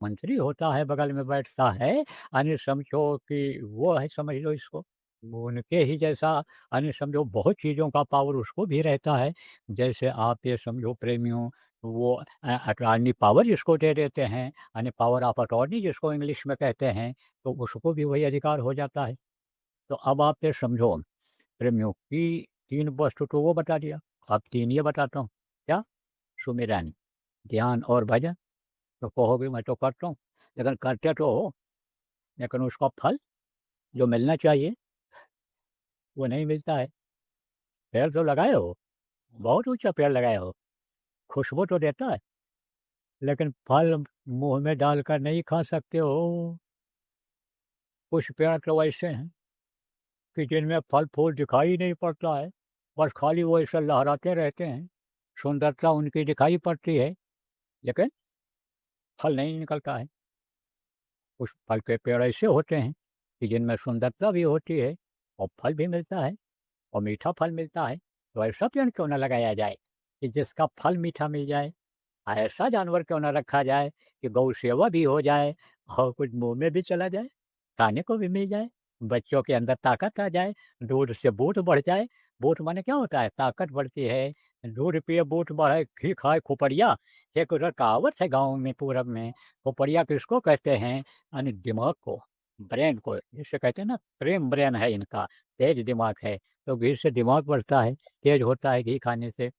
मंत्री होता है, बगल में बैठता है, यानी समझो कि वो है, समझ लो इसको। वो उनके ही जैसा, यानी समझो बहुत चीज़ों का पावर उसको भी रहता है। जैसे आप ये समझो प्रेमियों, वो अटॉर्नी पावर जिसको दे देते हैं, यानी पावर ऑफ अटॉर्नी जिसको इंग्लिश में कहते हैं, तो उसको भी वही अधिकार हो जाता है। तो अब आप ये समझो प्रेमियों की 3 वस्तु तो वो बता दिया, अब 3 ये बताता हूँ। क्या? सुमिरन, ध्यान और भजन। तो कहोगे मैं तो करता हूँ, लेकिन करते तो हो, लेकिन उसका फल जो मिलना चाहिए वो नहीं मिलता है। पेड़ तो लगाए हो, बहुत ऊँचा पेड़ लगाए हो, खुशबू तो देता है, लेकिन फल मुँह में डालकर नहीं खा सकते हो। कुछ पेड़ तो ऐसे हैं कि जिनमें फल-फूल दिखाई नहीं पड़ता है, बस खाली वो ऐसे लहराते रहते हैं, सुंदरता उनकी दिखाई पड़ती है, लेकिन फल नहीं निकलता है। कुछ फल के पेड़ ऐसे होते हैं कि जिनमें सुंदरता भी होती है और फल भी मिलता है और मीठा फल मिलता है। तो ऐसा पेड़ क्यों ना लगाया जाए कि जिसका फल मीठा मिल जाए? ऐसा जानवर क्यों ना रखा जाए कि गौ सेवा भी हो जाए और कुछ मुँह में भी चला जाए, खाने को भी मिल जाए, बच्चों के अंदर ताकत आ जाए, दूध से बूट बढ़ जाए। बूट माने क्या होता है? ताकत बढ़ती है। दूध पिए बूट बढ़े, घी खाए खुपड़िया। एक उधर कहावत है गाँव में, पूरब में, खुपड़िया किसको कहते हैं? यानी दिमाग को, ब्रेन को, जिसे कहते हैं ना प्रेम ब्रेन है इनका, तेज दिमाग है, तो घी से दिमाग बढ़ता है, तेज होता है घी खाने से।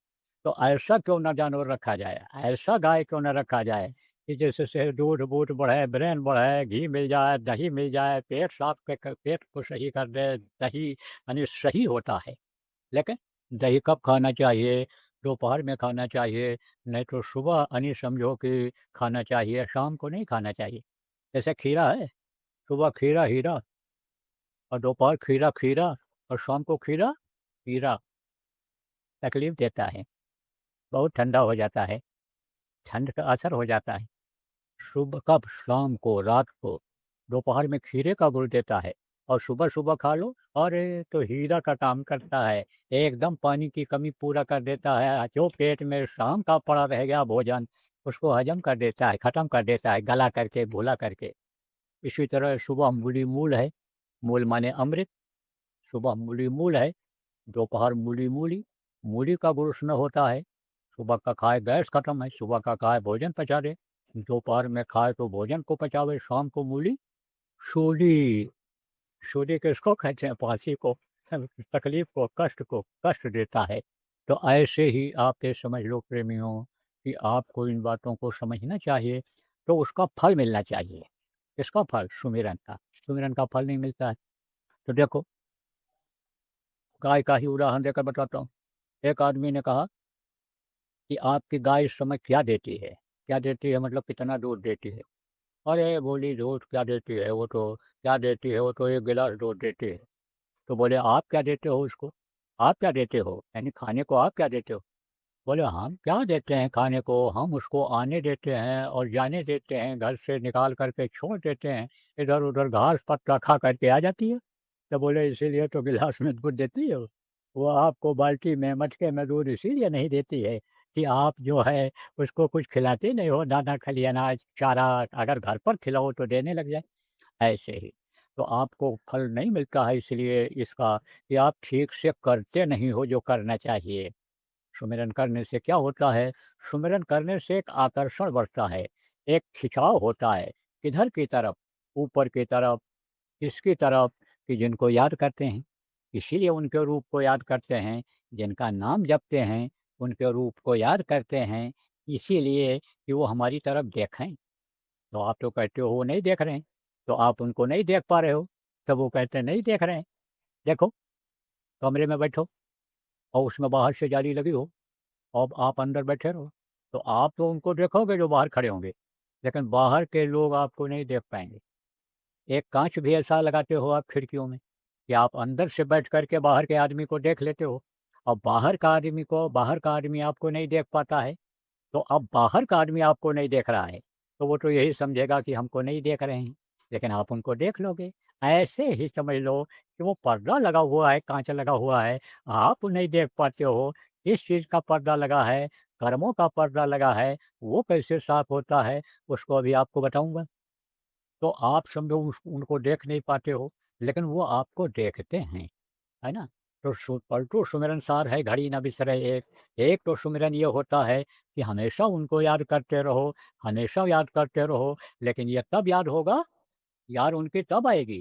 तो ऐसा क्यों ना जानवर रखा जाए, ऐसा गाय क्यों ना रखा जाए कि जिससे दूध-वूध बढ़े, ब्रेन बढ़े, घी मिल जाए, दही मिल जाए, पेट साफ क पेट को सही कर दे, दही यानी सही होता है। लेकिन दही कब खाना चाहिए? दोपहर में खाना चाहिए, नहीं तो सुबह यानी समझो कि खाना चाहिए, शाम को नहीं खाना चाहिए। जैसे खीरा है, सुबह खीरा हीरा और दोपहर खीरा खीरा और शाम को खीरा हीरा, तकलीफ़ देता है, बहुत ठंडा हो जाता है, ठंड का असर हो जाता है। सुबह कब? शाम को, रात को। दोपहर में खीरे का गुड़ देता है और सुबह-सुबह खा लो, अरे! तो हीरा का काम करता है। एकदम पानी की कमी पूरा कर देता है। जो पेट में शाम का पड़ा रह गया भोजन, उसको हज़म कर देता है, ख़त्म कर देता है, गला करके, घुला करके। इसी तरह सुबह मूली मूल है, मूल माने अमृत, सुबह मूली मूल है, दोपहर मूली मूली, मूली का गुड़ उसमें होता है। सुबह का खाए गैस खत्म है, सुबह का खाए भोजन पचा दे, दोपहर में खाए तो भोजन को पचावे, शाम को मूली सूली। सूली किसको कहते हैं? फांसी को, तकलीफ को, कष्ट को, कष्ट देता है। तो ऐसे ही आप ये समझ लो प्रेमियों कि आपको इन बातों को समझना चाहिए, तो उसका फल मिलना चाहिए। किसका फल? सुमिरन का। सुमिरन का फल नहीं मिलता है। तो देखो, गाय का ही उदाहरण देकर बताता हूँ। एक आदमी ने कहा कि आपकी गाय इस समय क्या देती है? क्या देती है मतलब कितना दूध देती है? अरे! बोली दूध क्या देती है, वो तो क्या देती है, वो तो 1 गिलास दूध देती है। तो बोले आप क्या देते हो उसको? आप क्या देते हो? यानी खाने को आप क्या देते हो? बोले हम क्या देते हैं खाने को, हम उसको आने देते हैं और जाने देते हैं, घर से निकाल कर के छोड़ देते हैं, इधर-उधर घास पत्ता खा कर के आ जाती है। तो बोले इसीलिए तो गिलास में दूध देती है वो आपको बाल्टी में, मटके में दूध इसीलिए नहीं देती है कि आप जो है उसको कुछ खिलाते नहीं हो, दाना, खली, अनाज, चारा अगर घर पर खिलाओ तो देने लग जाए। ऐसे ही, तो आपको फल नहीं मिलता है इसलिए इसका कि आप ठीक से करते नहीं हो जो करना चाहिए। सुमिरन करने से क्या होता है? सुमिरन करने से एक आकर्षण बढ़ता है, एक खिंचाव होता है, किधर की तरफ? ऊपर की तरफ, किसकी तरफ? कि जिनको याद करते हैं, इसीलिए उनके रूप को याद करते हैं, जिनका नाम जपते हैं, उनके रूप को याद करते हैं, इसीलिए कि वो हमारी तरफ देखें। तो आप तो कहते हो वो नहीं देख रहे हैं, तो आप उनको नहीं देख पा रहे हो, तब वो कहते हैं नहीं देख रहे हैं। देखो, कमरे में बैठो और उसमें बाहर से जाली लगी हो, अब आप अंदर बैठे रहो, तो आप तो उनको देखोगे जो बाहर खड़े होंगे, लेकिन बाहर के लोग आपको नहीं देख पाएँगे। एक काँच भी ऐसा लगाते हो आप खिड़कियों में कि आप अंदर से बैठ कर के बाहर के आदमी को देख लेते हो और बाहर का आदमी आपको नहीं देख पाता है, तो अब बाहर का आदमी आपको नहीं देख रहा है, तो वो तो यही समझेगा कि हमको नहीं देख रहे हैं, लेकिन आप उनको देख लोगे। ऐसे ही समझ लो कि वो पर्दा लगा हुआ है, काँच लगा हुआ है, आप नहीं देख पाते हो इस चीज़ का पर्दा लगा है, कर्मों का पर्दा लगा है, वो कैसे साफ़ होता है, उसको अभी आपको बताऊँगा। तो आप समझो उनको देख नहीं पाते हो, लेकिन वो आपको देखते हैं, है ना? तो पलटू सुमिरन सार है, घड़ी न बिसरे एक। एक तो सुमिरन ये होता है कि हमेशा उनको याद करते रहो, हमेशा याद करते रहो, लेकिन ये तब याद होगा, याद उनकी तब आएगी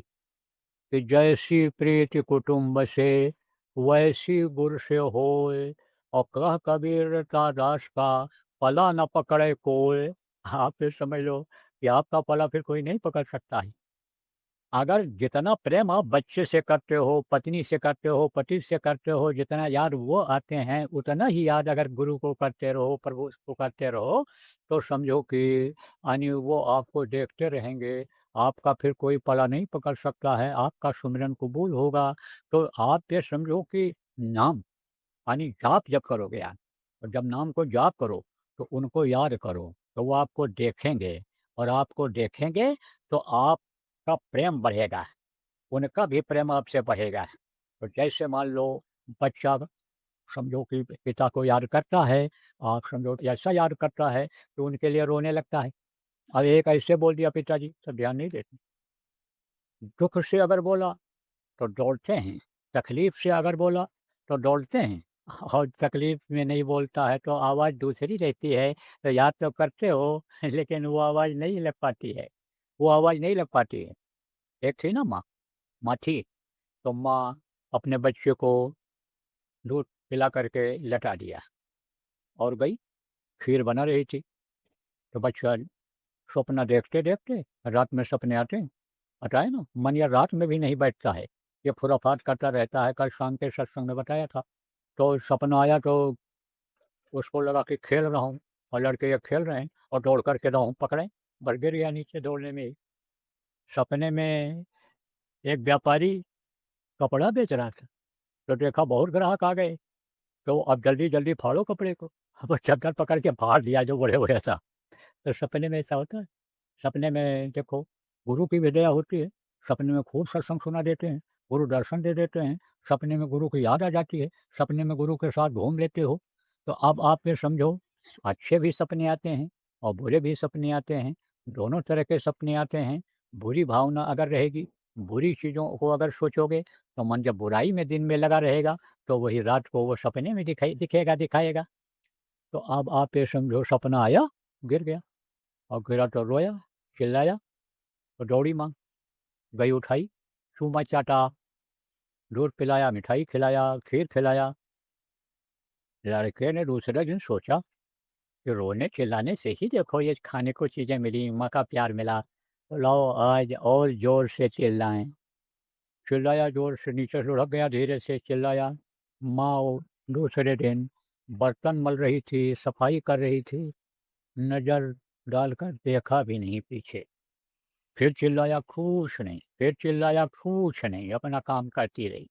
कि जैसी प्रीति कुटुम्ब से, वैसी गुर से होए, और कह कबीर का दास का, पला न पकड़े कोय। आप फिर समझ लो कि आपका पला फिर कोई नहीं पकड़ सकता है। अगर जितना प्रेम आप बच्चे से करते हो, पत्नी से करते हो, पति से करते हो, जितना याद वो आते हैं, उतना ही याद अगर गुरु को करते रहो, प्रभु को करते रहो, तो समझो कि यानी वो आपको देखते रहेंगे। आपका फिर कोई पला नहीं पकड़ सकता है, आपका सुमिरन कबूल होगा। तो आप ये समझो कि नाम यानी जाप जब करोगे यार, और जब नाम को जाप करो, तो उनको याद करो, तो वो आपको देखेंगे, और आपको देखेंगे तो आपका प्रेम बढ़ेगा, उनका भी प्रेम आपसे बढ़ेगा। तो जैसे मान लो बच्चा समझो कि पिता को याद करता है, आप समझो कि ऐसा याद करता है कि उनके लिए रोने लगता है। अब एक ऐसे बोल दिया पिताजी, तो ध्यान नहीं देते। दुःख से अगर बोला तो दौड़ते हैं, तकलीफ़ से अगर बोला तो दौड़ते हैं, और तकलीफ़ में नहीं बोलता है तो आवाज़ दूसरी रहती है, तो याद तो करते हो लेकिन वो आवाज़ नहीं लग पाती है, वो आवाज़ नहीं लग पाती है। एक थी ना माँ, माँ थी, तो माँ अपने बच्चे को दूध पिला कर के लटा दिया और गई, खीर बना रही थी, तो बच्चा सपना देखते-देखते रात में सपने आते हैं, बताया ना, मन या रात में भी नहीं बैठता है, ये खुराफात करता रहता है, कल शाम के सत्संग में बताया था। तो सपना आया तो उसको लगा कि खेल रहा हूँ, और लड़के ये खेल रहे हैं, और दौड़ कर के राहु पकड़े, पर गिर गया नीचे दौड़ने में ही। सपने में एक व्यापारी कपड़ा बेच रहा था, तो देखा बहुत ग्राहक आ गए, तो अब जल्दी-जल्दी फाड़ो कपड़े को। अब वो चद्दर पकड़ के फाड़ दिया जो बड़े-बड़े था। तो सपने में ऐसा होता है। सपने में देखो, गुरु की भी दया होती है, सपने में खूब सत्संग सुना देते हैं, गुरु दर्शन दे देते हैं, सपने में गुरु की याद आ जाती है, सपने में गुरु के साथ घूम लेते हो। तो अब आप ये समझो, अच्छे भी सपने आते हैं और बुरे भी सपने आते हैं, दोनों तरह के सपने आते हैं। बुरी भावना अगर रहेगी, बुरी चीज़ों को अगर सोचोगे, तो मन जब बुराई में दिन में लगा रहेगा, तो वही रात को वो सपने में दिखाएगा। तो अब आप ये समझो, सपना आया, गिर गया, और गिरा तो रोया, चिल्लाया, तो दौड़ी माँ, गई उठाई, चूमा चाटा, दूध पिलाया, मिठाई खिलाया, खीर खिलाया। लड़के ने दूसरे दिन सोचा कि रोने चिल्लाने से ही देखो ये खाने को चीज़ें मिली, माँ का प्यार मिला, तो लाओ आज और ज़ोर से चिल्लाएँ। चिल्लाया ज़ोर से, नीचे लुढ़क गया, धीरे से चिल्लाया। माँ वो दूसरे दिन बर्तन मल रही थी, सफाई कर रही थी, नज़र डालकर देखा भी नहीं पीछे। फिर चिल्लाया, कुछ नहीं, फिर चिल्लाया, कुछ नहीं, अपना काम करती रही।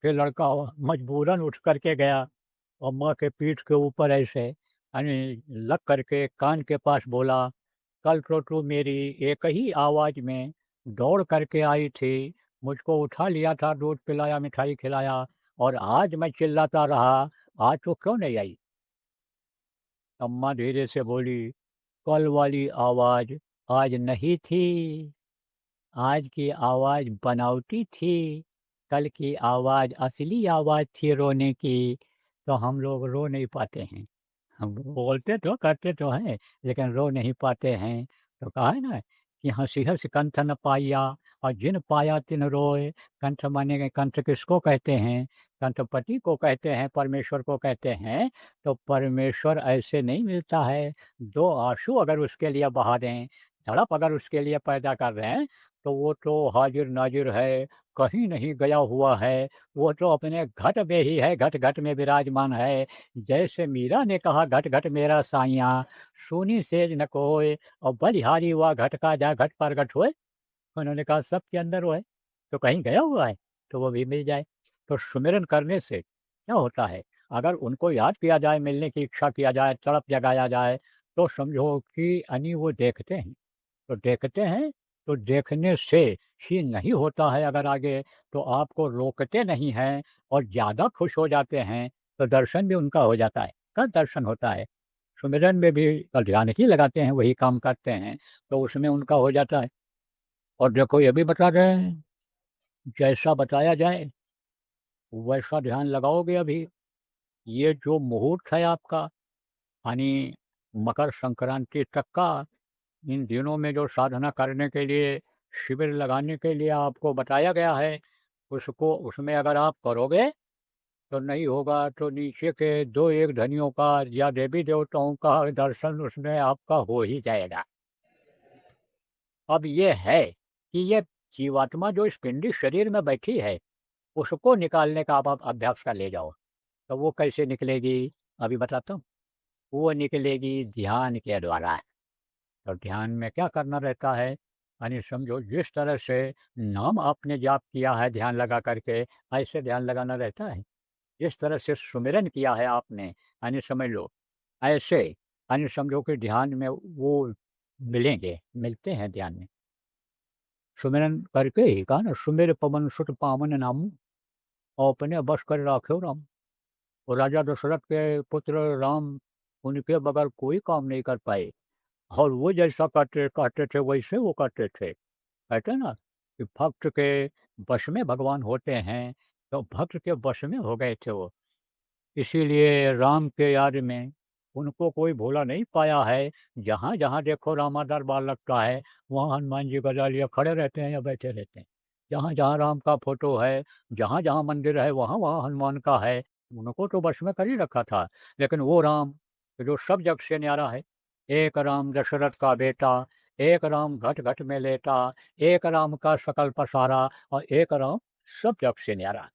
फिर लड़का मजबूरन उठ कर के गया, और माँ के पीठ के ऊपर ऐसे यानी लग करके कान के पास बोला, कल तो तू मेरी एक ही आवाज़ में दौड़ करके आई थी, मुझको उठा लिया था, दूध पिलाया, मिठाई खिलाया, और आज मैं चिल्लाता रहा, आज तो क्यों नहीं आई? अम्मा धीरे से बोली, कल वाली आवाज़ आज नहीं थी, आज की आवाज़ बनावटी थी, कल की आवाज़ असली आवाज़ थी रोने की, तो हम लोग रो नहीं पाते हैं। हम बोलते तो करते तो हैं, लेकिन रो नहीं पाते हैं। तो कहा है ना कि हँसी हँस कंठ न पाया, और जिन पाया तिन रोए। कंठ माने के कंठ किसको कहते हैं? कंठ पति को कहते हैं, परमेश्वर को कहते हैं। तो परमेश्वर ऐसे नहीं मिलता है, 2 आँसू अगर उसके लिए बहा दें, तड़प अगर उसके लिए पैदा कर रहे हैं, तो वो तो हाज़िर-नाज़िर है, कहीं नहीं गया हुआ है, वो तो अपने घट में ही है, घट-घट में विराजमान है। जैसे मीरा ने कहा, घट घट मेरा साइयाँ, सोनी सेज न कोय, और बलिहारी हुआ घट का जा घट प्रगट होए। उन्होंने कहा सबके अंदर वो है, तो कहीं गया हुआ है, तो वो भी मिल जाए। तो सुमिरन करने से क्या होता है, अगर उनको याद किया जाए, मिलने की इच्छा किया जाए, तड़प जगाया जाए, तो समझो कि यानी वो देखते हैं। तो देखते हैं, तो देखने से ही नहीं होता है अगर आगे, तो आपको रोकते नहीं हैं और ज़्यादा खुश हो जाते हैं। तो दर्शन भी उनका हो जाता है, कब दर्शन होता है? सुमिरन में भी ध्यान ही लगाते हैं, वही काम करते हैं, तो उसमें उनका हो जाता है। और देखो ये भी बता रहे हैं, जैसा बताया जाए वैसा ध्यान लगाओगे अभी, ये जो मुहूर्त है आपका, यानी मकर संक्रांति तक का, इन दिनों में जो साधना करने के लिए, शिविर लगाने के लिए आपको बताया गया है, उसको उसमें अगर आप करोगे तो नहीं होगा तो नीचे के 2-1 धनियों का या देवी देवताओं का दर्शन उसमें आपका हो ही जाएगा। अब ये है कि ये जीवात्मा जो इस पिंडी शरीर में बैठी है, उसको निकालने का आप अभ्यास कर ले जाओ। तो वो कैसे निकलेगी? अभी बताता हूँ। वो निकलेगी ध्यान के द्वारा। तो ध्यान में क्या करना रहता है? यानी समझो जिस तरह से नाम आपने जाप किया है ध्यान लगा करके, ऐसे ध्यान लगाना रहता है। जिस तरह से सुमिरन किया है आपने, यानी समझ लो, ऐसे यानी समझो कि ध्यान में वो मिलेंगे, मिलते हैं ध्यान में। सुमिरन करके ही कहा ना, सुमिर पवन सुत पावन नाम, और अपने बस कर राख्यो राम। और राजा दशरथ के पुत्र राम, उनके बगैर कोई काम नहीं कर पाए। और वो जैसा करते कहते थे वैसे वो करते थे। कहते हैं ना कि भक्त के वश में भगवान होते हैं, तो भक्त के वश में हो गए थे वो। इसीलिए राम के याद में उनको कोई भूला नहीं पाया है। जहाँ-जहाँ देखो रामा दरबार लगता है, वहाँ हनुमान जी गदा लिए खड़े रहते हैं या बैठे रहते हैं। जहाँ-जहाँ राम का फ़ोटो है, जहाँ-जहाँ मंदिर है, वहाँ-वहाँ हनुमान का है। उनको तो वश में कर ही रखा था। लेकिन वो राम जो सब जग से न्यारा है, एक राम दशरथ का बेटा, एक राम घट-घट में लेटा, एक राम का सकल पसारा, और एक राम सब जग से न्यारा।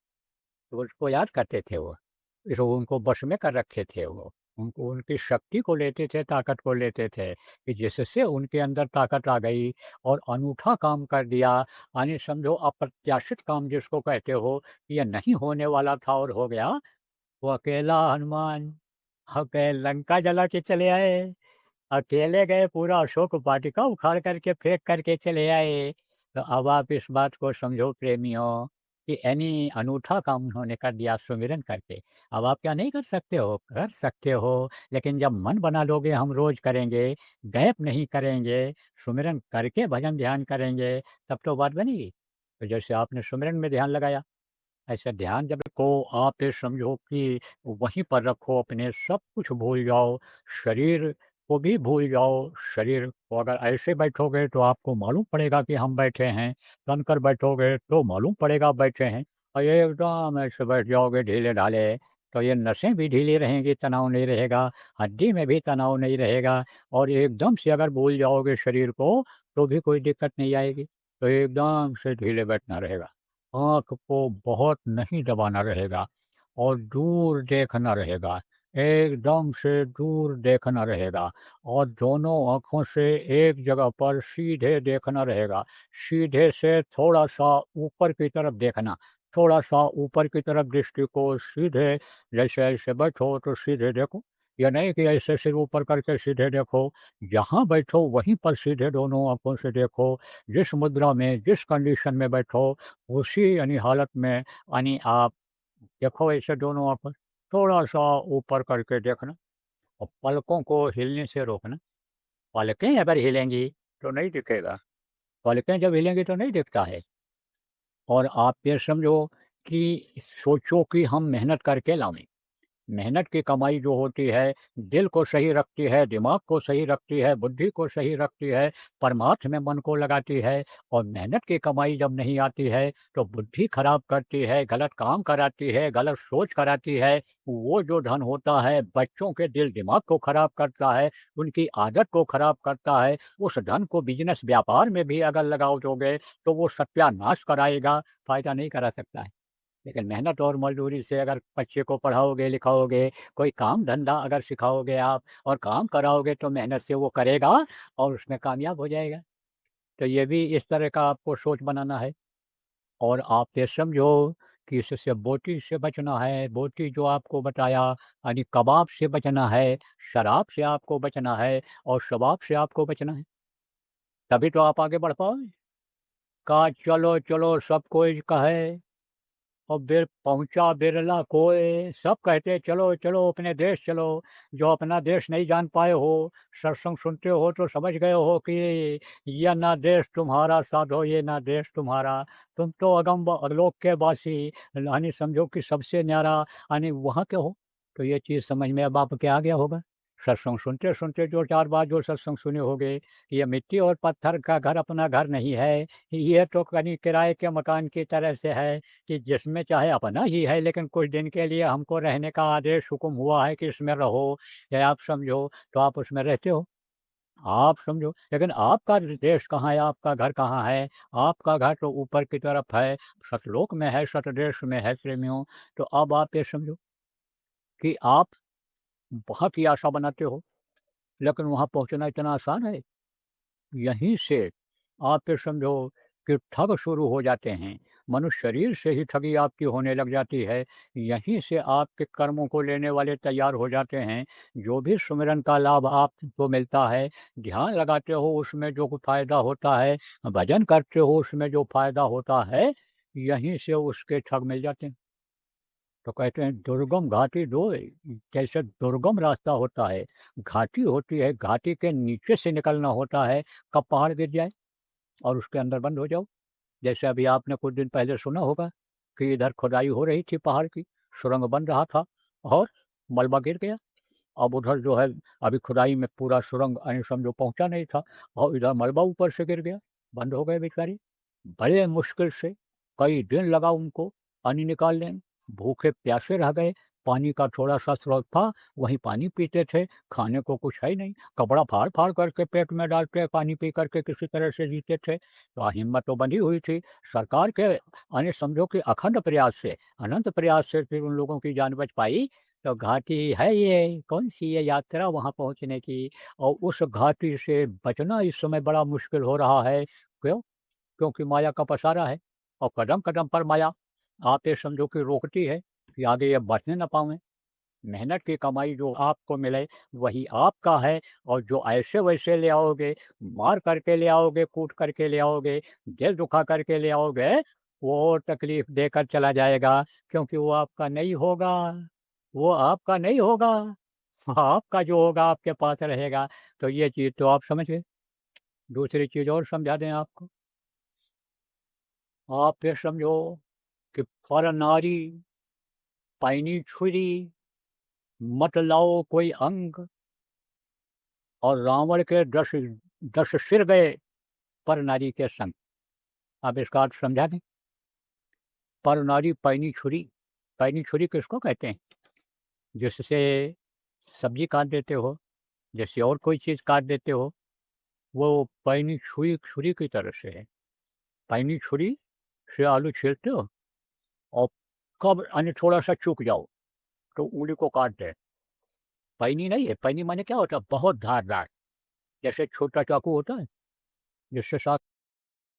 तो उसको याद करते थे वो। जो उनको वश में कर रखे थे वो। उनको उनकी शक्ति को लेते थे, ताकत को लेते थे, कि जिससे उनके अंदर ताकत आ गई और अनूठा काम कर दिया। यानी समझो अप्रत्याशित काम जिसको कहते हो, कि ये नहीं होने वाला था और हो गया। वो अकेला हनुमान गए लंका जला के चले आए। अकेले गए, पूरा अशोक वाटिका उखाड़ करके फेंक करके चले आए। तो अब आप इस बात को समझो प्रेमियों, कि यानी अनूठा काम उन्होंने कर दिया सुमिरन करके। अब आप क्या नहीं कर सकते हो? कर सकते हो, लेकिन जब मन बना लोगे हम रोज़ करेंगे, गैप नहीं करेंगे, सुमिरन करके भजन ध्यान करेंगे, तब तो बात बनेगी। तो जैसे आपने सुमिरन में ध्यान लगाया, ऐसा ध्यान जब को आप ये समझो कि वहीं पर रखो, अपने सब कुछ भूल जाओ, शरीर को भी भूल जाओ। शरीर को अगर ऐसे बैठोगे तो आपको मालूम पड़ेगा कि हम बैठे हैं, तन कर बैठोगे तो मालूम पड़ेगा बैठे हैं। और ये एकदम ऐसे बैठ जाओगे ढीले-ढाले, तो ये नसें भी ढीली रहेंगी, तनाव नहीं रहेगा, हड्डी में भी तनाव नहीं रहेगा। और एकदम से अगर भूल जाओगे शरीर को, तो भी कोई दिक्कत नहीं आएगी। तो एकदम से ढीले बैठना रहेगा। आँख को बहुत नहीं दबाना रहेगा और दूर देखना रहेगा, एकदम से दूर देखना रहेगा। और दोनों आँखों से एक जगह पर सीधे देखना रहेगा। सीधे से थोड़ा-सा ऊपर की तरफ देखना, थोड़ा-सा ऊपर की तरफ दृष्टि को सीधे, जैसे ऐसे बैठो तो सीधे देखो। ये नहीं कि ऐसे सिर ऊपर करके सीधे देखो, जहाँ बैठो वहीं पर सीधे दोनों आँखों से देखो। जिस मुद्रा में, जिस कंडीशन में बैठो, उसी यानी हालत में यानी आप देखो ऐसे दोनों आँखें थोड़ा-सा ऊपर करके देखना और पलकों को हिलने से रोकना। पलकें अगर हिलेंगी तो नहीं दिखेगा, पलकें जब हिलेंगी तो नहीं दिखता है। और आप ये समझो कि सोचो कि हम मेहनत करके लावें। मेहनत की कमाई जो होती है, दिल को सही रखती है, दिमाग को सही रखती है, बुद्धि को सही रखती है, परमार्थ में मन को लगाती है। और मेहनत की कमाई जब नहीं आती है, तो बुद्धि खराब करती है, गलत काम कराती है, गलत सोच कराती है। वो जो धन होता है, बच्चों के दिल दिमाग को खराब करता है, उनकी आदत को खराब करता है। उस धन को बिज़नेस व्यापार में भी अगर लगाओ दोगे, तो वो सत्यानाश कराएगा, फ़ायदा नहीं करा सकता है। लेकिन मेहनत और मज़दूरी से अगर बच्चे को पढ़ाओगे, लिखाओगे, कोई काम-धंधा अगर सिखाओगे आप और काम कराओगे, तो मेहनत से वो करेगा और उसमें कामयाब हो जाएगा। तो ये भी इस तरह का आपको सोच बनाना है। और आप ये समझो कि इससे बोटी से बचना है, बोटी जो आपको बताया, यानी कबाब से बचना है, शराब से आपको बचना है और शबाब से आपको बचना है। तभी तो आप आगे बढ़ पाओगे। कहा चलो, चलो सब कोई कहे और पहुँचा बिरला कोय, सब कहते चलो, चलो अपने देश चलो। जो अपना देश नहीं जान पाए हो, सत्संग सुनते हो तो समझ गए हो कि ये ना देश तुम्हारा साधो, ये ना देश तुम्हारा। तुम तो अगम लोक के वासी, यानी समझो कि सबसे न्यारा यानी वहाँ के हो। तो ये चीज़ समझ में अब आपके आ गया होगा। सत्संग सुनते-सुनते जो 4 बार जो सत्संग सुने होंगे, ये मिट्टी और पत्थर का घर अपना घर नहीं है। ये तो कहीं किराए के मकान की तरह से है कि जिसमें चाहे अपना ही है, लेकिन कुछ दिन के लिए हमको रहने का आदेश हुक्म हुआ है कि इसमें रहो, या आप समझो, तो आप उसमें रहते हो। आप समझो, लेकिन आपका देश कहाँ है, आपका घर कहाँ है? आपका घर तो ऊपर की तरफ है, सतलोक में है, सतदेश में है प्रेमियों। तो अब आप ये समझो कि आप वहाँ की आशा बनाते हो, लेकिन वहाँ पहुँचना इतना आसान है? यहीं से आप ये समझो कि ठग शुरू हो जाते हैं। मनुष्य शरीर से ही ठगी आपकी होने लग जाती है। यहीं से आपके कर्मों को लेने वाले तैयार हो जाते हैं। जो भी सुमिरन का लाभ आपको मिलता है, ध्यान लगाते हो उसमें जो फ़ायदा होता है, भजन करते हो उसमें जो फ़ायदा होता है, यहीं से उसके ठग मिल जाते हैं। तो कहते हैं दुर्गम घाटी दो, जैसे दुर्गम रास्ता होता है, घाटी होती है, घाटी के नीचे से निकलना होता है, कब पहाड़ गिर जाए और उसके अंदर बंद हो जाओ। जैसे अभी आपने कुछ दिन पहले सुना होगा कि इधर खुदाई हो रही थी पहाड़ की, सुरंग बन रहा था और मलबा गिर गया। अब उधर जो है अभी खुदाई में पूरा सुरंग यानी समझो पहुँचा नहीं था और इधर मलबा ऊपर से गिर गया, बंद हो गए बेचारे। बड़े मुश्किल से कई दिन लगा उनको पानी निकालने में, भूखे प्यासे रह गए। पानी का थोड़ा-सा स्रोत था, वहीं पानी पीते थे, खाने को कुछ है ही नहीं। कपड़ा फाड़-फाड़ करके पेट में डालते, पानी पी करके किसी तरह से जीते थे। तो हिम्मत तो बंधी हुई थी। सरकार के यानी समझो कि अखंड प्रयास से, अनंत प्रयास से फिर उन लोगों की जान बच पाई। तो घाटी है ये, कौन-सी ये यात्रा वहाँ पहुँचने की, और उस घाटी से बचना इस समय बड़ा मुश्किल हो रहा है। क्यों? क्योंकि माया का पसारा है और कदम-कदम पर माया आप ये समझो कि रोकती है कि आगे ये बढ़ने ना पावें। मेहनत की कमाई जो आपको मिले वही आपका है, और जो ऐसे-वैसे ले आओगे, मार करके ले आओगे, कूट करके ले आओगे, दिल दुखा करके ले आओगे, वो तकलीफ़ देकर चला जाएगा, क्योंकि वो आपका नहीं होगा, वो आपका नहीं होगा। आपका जो होगा आपके पास रहेगा। तो ये चीज़ तो आप समझ गए। दूसरी चीज़ और समझा दें आपको। आप ये समझो कि पर नारी पैनी छुरी, मत लाओ कोई अंग, और रावण के 10 सिर गए पर नारी के संग। आप इसका अर्थ समझा दें? पर नारी पैनी छुरी किसको कहते हैं? जिससे सब्जी काट देते हो, जैसे और कोई चीज़ काट देते हो, वो पैनी छुरी छुरी की तरह से है। पैनी छुरी से आलू छीलते हो और कब यानी थोड़ा-सा चूक जाओ, तो उँगली को काट दें। पैनी नहीं है, पैनी माने क्या होता है? बहुत धारदार, जैसे छोटा चाकू होता है, जिससे साग